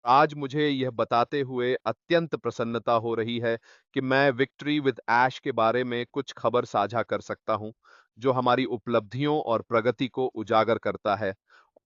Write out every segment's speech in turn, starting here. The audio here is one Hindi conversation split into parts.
आज मुझे यह बताते हुए अत्यंत प्रसन्नता हो रही है कि मैं विक्ट्री विद ऐश के बारे में कुछ खबर साझा कर सकता हूं, जो हमारी उपलब्धियों और प्रगति को उजागर करता है।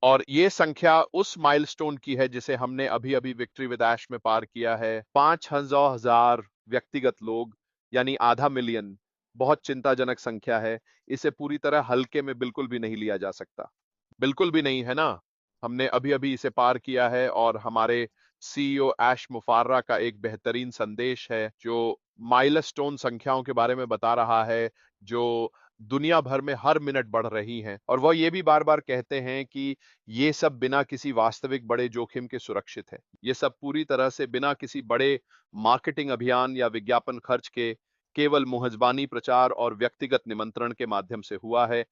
और ये संख्या उस माइलस्टोन की है जिसे हमने अभी-अभी विक्ट्री विद ऐश में पार किया है। 5,000 व्यक्तिगत लोग, यानी आधा मिलियन, बहुत चिंताजनक संख्या है। इसे पूरी तरह हल्के में बिल्कुल भी नहीं लिया जा सकता। बिल्कुल भी नहीं, है ना? हमने अभी-अभी इसे पार किया है और हमारे सीईओ ऐश मुफार्रा का एक बेहतरीन संदेश है, जो माइलस्टोन संख्याओं के बारे में बता रहा है, जो दुनिया भर में हर मिनट बढ़ रही हैं। और वह ये भी बार-बार कहते हैं कि ये सब बिना किसी वास्तविक बड़े जोखिम के सुरक्षित है। ये सब पूरी तरह से बिना किसी बड़े मार्केटिंग अभियान या विज्ञापन खर्च के, केवल मुहज़बानी प्रचार और व्यक्तिगत निमंत्रण के माध्यम से हुआ है।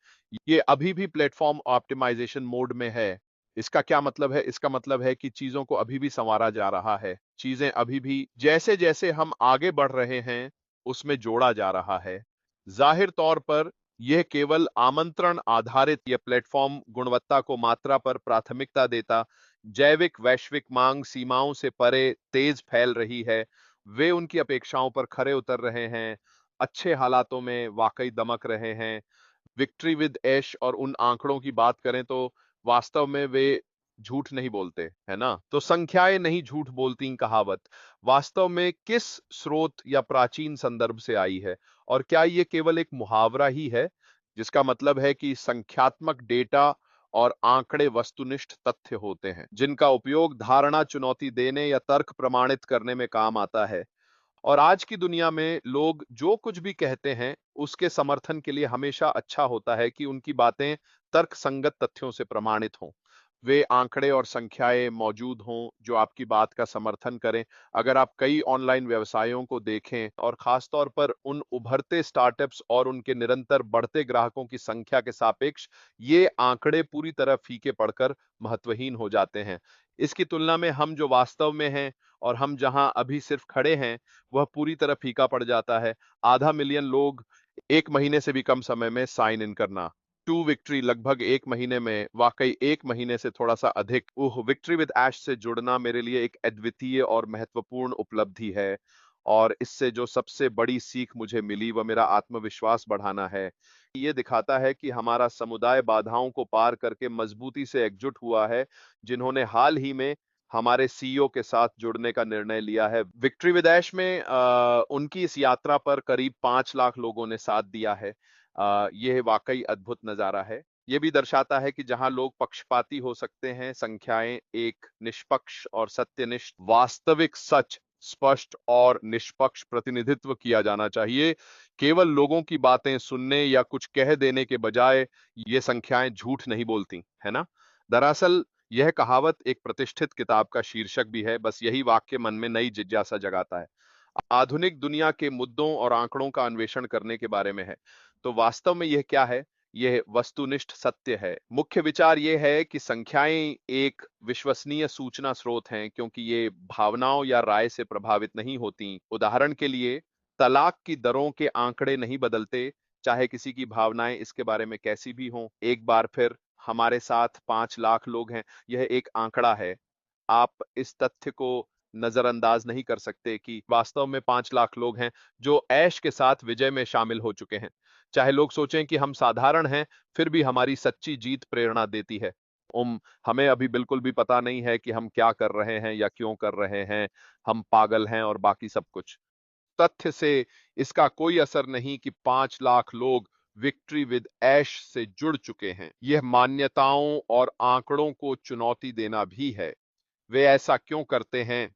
ये अभी भी प्लेटफ़ॉर्म ऑप्टिमाइज़ेशन मोड में है। इसका क्या मतलब है? इसका मतलब है कि चीज़ों को अभी भी सँवारा जा रहा है। चीज़ें अभी भी जैसे-जैसे हम आगे बढ़ रहे हैं, उसमें जोड़ा जा रहा है। ज़ाहिर तौर पर यह केवल आमंत्रण आधारित यह प्लेटफ़ॉर्म गुणवत्ता को मात्रा पर प्राथमिकता देता, जैविक वैश्विक माँग सीमाओं से परे तेज़ फैल रही है। वे उनकी अपेक्षाओं पर खरे उतर रहे हैं, अच्छे हालातों में वाक़ई दमक रहे हैं। विक्ट्री विद ऐश और उन आंकड़ों की बात करें तो वास्तव में वे झूठ नहीं बोलते, है ना? तो संख्याएँ नहीं झूठ बोलती कहावत वास्तव में किस स्रोत या प्राचीन संदर्भ से आई है? और क्या ये केवल एक मुहावरा ही है, जिसका मतलब है कि संख्यात्मक डेटा और आंकड़े वस्तुनिष्ठ तथ्य होते हैं, जिनका उपयोग धारणा चुनौती देने या तर्क प्रमाणित करने में काम आता है? और आज की दुनिया में लोग जो कुछ भी कहते हैं, उसके समर्थन के लिए हमेशा अच्छा होता है कि उनकी बातें तर्कसंगत तथ्यों से प्रमाणित हों। वे आंकड़े और संख्याएँ मौजूद हों, जो आपकी बात का समर्थन करें। अगर आप कई ऑनलाइन व्यवसायों को देखें और ख़ास तौर पर उन उभरते स्टार्टअप्स और उनके निरंतर बढ़ते ग्राहकों की संख्या के सापेक्ष, ये आंकड़े पूरी तरह फीके पड़कर महत्वहीन हो जाते हैं। इसकी तुलना में हम जो वास्तव में हैं और हम जहाँ अभी सिर्फ खड़े हैं, वह पूरी तरह फीका पड़ जाता है। आधा मिलियन लोग 1 महीने से भी कम समय में साइन इन करना। टू विक्ट्री लगभग 1 महीने में, वाक़ई 1 महीने से थोड़ा-सा अधिक। विक्ट्री विद ऐश से जुड़ना मेरे लिए एक अद्वितीय और महत्वपूर्ण उपलब्धि है और इससे जो सबसे बड़ी सीख मुझे मिली, वह मेरा आत्मविश्वास बढ़ाना है। ये दिखाता है कि हमारा समुदाय बाधाओं को पार करके मज़बूती से एकजुट हुआ है, जिन्होंने हाल ही में हमारे सीईओ के साथ जुड़ने का निर्णय लिया है। विक्ट्री विद ऐश में उनकी इस यात्रा पर करीब 5 लाख लोगों ने साथ दिया है। ये वाक़ई अद्भुत नज़ारा है। ये भी दर्शाता है कि जहाँ लोग पक्षपाती हो सकते हैं, संख्याएँ एक निष्पक्ष और सत्यनिष्ठ वास्तविक सच, स्पष्ट और निष्पक्ष प्रतिनिधित्व किया जाना चाहिए। केवल लोगों की बातें सुनने या कुछ कह देने के बजाय ये संख्याएँ झूठ नहीं बोलती, है ना? दरअसल यह कहावत एक प्रतिष्ठित किताब का शीर्षक भी है, बस यही वाक्य मन में नई जिज्ञासा जगाता है। आधुनिक दुनिया के मुद्दों और आंकड़ों का अन्वेषण करने के बारे में है। तो वास्तव में यह क्या है? यह वस्तुनिष्ठ सत्य है। मुख्य विचार ये है कि संख्याएँ एक विश्वसनीय सूचना स्रोत हैं क्योंकि ये भावनाओं या राय से प्रभावित नहीं होतीं। उदाहरण के लिए, तलाक की दरों के आंकड़े नहीं बदलते, चाहे किसी की भावनाएँ इसके बारे में कैसी भी हों। एक बार फिर हमारे साथ 5 लाख लोग हैं, यह एक आंकड़ा है। आप इस तथ्य को नज़रअंदाज नहीं कर सकते कि वास्तव में 5 लाख लोग हैं, जो ऐश के साथ विजय में शामिल हो चुके हैं। चाहे लोग सोचें कि हम साधारण हैं, फिर भी हमारी सच्ची जीत प्रेरणा देती है। हमें अभी बिल्कुल भी पता नहीं है कि हम क्या कर रहे हैं या क्यों कर रहे हैं, हम पागल हैं और बाकी सब कुछ। तथ्य से इसका कोई असर नहीं कि 5 लाख लोग विक्ट्री विद ऐश से जुड़ चुके हैं। यह मान्यताओं और आंकड़ों को चुनौती देना भी है। वे ऐसा क्यों करते हैं?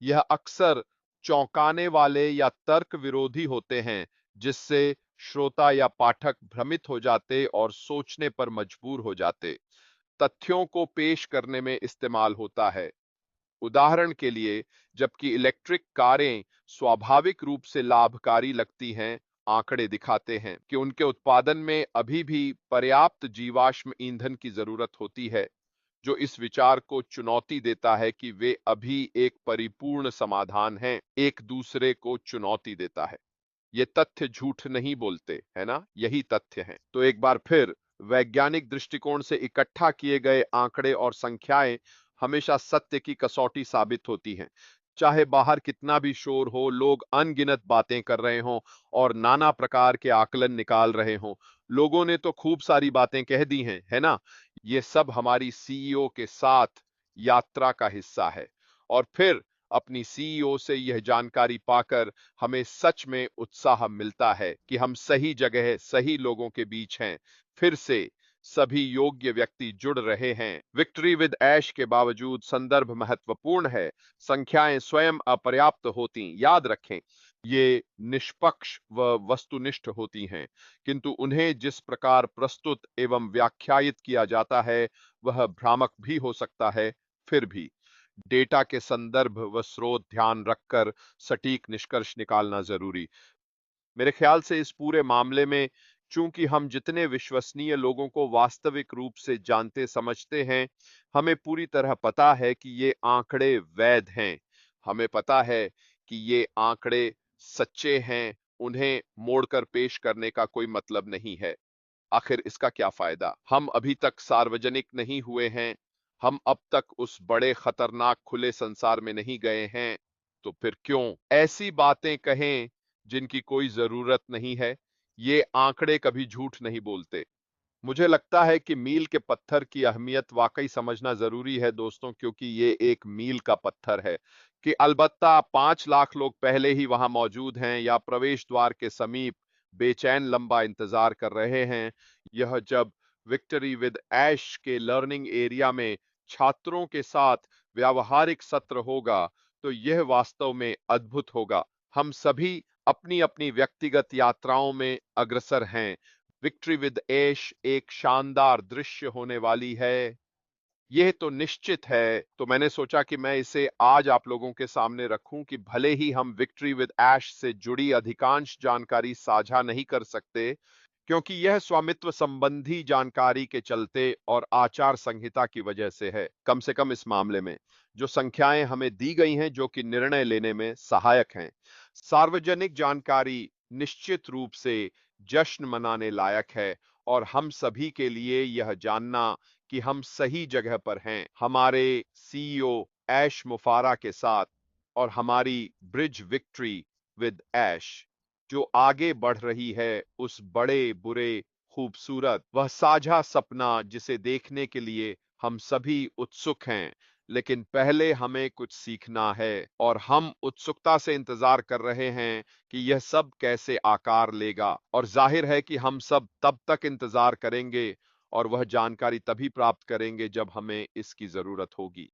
यह अक्सर चौंकाने वाले या तर्क विरोधी होते हैं, जिससे श्रोता या पाठक भ्रमित हो जाते और सोचने पर मजबूर हो जाते। तथ्यों को पेश करने में इस्तेमाल होता है। उदाहरण के लिए, जबकि इलेक्ट्रिक कारें स्वाभाविक रूप से लाभकारी लगती हैं, आंकड़े दिखाते हैं कि उनके उत्पादन में अभी भी पर्याप्त जीवाश्म ईंधन की जरूरत होती है, जो इस विचार को चुनौती देता है कि वे अभी एक परिपूर्ण समाधान हैं, एक दूसरे को चुनौती देता है। ये तथ्य झूठ नहीं बोलते, है ना? यही तथ्य हैं। तो एक बार फिर वैज्ञानिक दृष्टिकोण से इकट्ठा किए गए आंकड़े और संख्याएं हमेशा सत्य की कसौटी साबित होती हैं। चाहे बाहर कितना भी शोर हो, लोग अनगिनत बातें कर रहे हों और नाना प्रकार के आकलन निकाल रहे हों, लोगों ने तो खूब सारी बातें कह दी हैं, है ना? ये सब हमारी सीईओ के साथ यात्रा का हिस्सा है। और फिर अपनी सीईओ से यह जानकारी पाकर हमें सच में उत्साह मिलता है कि हम सही जगह, सही लोगों के बीच हैं। फिर से सभी योग्य व्यक्ति जुड़ रहे हैं। विक्ट्री विद ऐश के बावजूद संदर्भ महत्वपूर्ण है। संख्याएं स्वयं अपर्याप्त होती, याद रखें, ये निष्पक्ष व वस्तुनिष्ठ होती हैं, किंतु उन्हें जिस प्रकार प्रस्तुत एवं व्याख्यायित किया जाता है वह भ्रामक भी हो सकता है। फिर भी डेटा के संदर्भ व स्रोत ध्यान रखकर सटीक निष्कर्ष निकालना जरूरी। मेरे ख्याल से इस पूरे मामले में चूंकि हम जितने विश्वसनीय लोगों को वास्तविक रूप से जानते समझते हैं, हमें पूरी तरह पता है कि ये आंकड़े वैध हैं। हमें पता है कि ये आंकड़े सच्चे हैं, उन्हें मोड़कर पेश करने का कोई मतलब नहीं है। आखिर इसका क्या फायदा? हम अभी तक सार्वजनिक नहीं हुए हैं, हम अब तक उस बड़े खतरनाक खुले संसार में नहीं गए हैं, तो फिर क्यों ऐसी बातें कहें जिनकी कोई जरूरत नहीं है? ये आंकड़े कभी झूठ नहीं बोलते। मुझे लगता है कि मील के पत्थर की अहमियत वाकई समझना जरूरी है दोस्तों, क्योंकि ये एक मील का पत्थर है कि अलबत्ता 5 लाख लोग पहले ही वहां मौजूद हैं या प्रवेश द्वार के समीप बेचैन लंबा इंतजार कर रहे हैं। यह जब विक्ट्री विद ऐश के लर्निंग एरिया में छात्रों के साथ व्यावहारिक सत्र होगा, तो यह वास्तव में अद्भुत होगा। हम सभी अपनी अपनी व्यक्तिगत यात्राओं में अग्रसर हैं। विक्ट्री विद ऐश एक शानदार दृश्य होने वाली है, यह तो निश्चित है। तो मैंने सोचा कि मैं इसे आज आप लोगों के सामने रखूं कि भले ही हम विक्ट्री विद ऐश से जुड़ी अधिकांश जानकारी साझा नहीं कर सकते, क्योंकि यह स्वामित्व संबंधी जानकारी के चलते और आचार संहिता की वजह से है। कम से कम इस मामले में जो संख्याएं हमें दी गई हैं, जो कि निर्णय लेने में सहायक हैं। सार्वजनिक जानकारी निश्चित रूप से जश्न मनाने लायक है और हम सभी के लिए यह जानना कि हम सही जगह पर हैं, हमारे सीईओ ऐश मुफारा के साथ और हमारी ब्रिज विक्ट्री विद ऐश जो आगे बढ़ रही है उस बड़े बुरे खूबसूरत वह साझा सपना जिसे देखने के लिए हम सभी उत्सुक हैं। लेकिन पहले हमें कुछ सीखना है और हम उत्सुकता से इंतजार कर रहे हैं कि यह सब कैसे आकार लेगा, और जाहिर है कि हम सब तब तक इंतजार करेंगे और वह जानकारी तभी प्राप्त करेंगे जब हमें इसकी जरूरत होगी।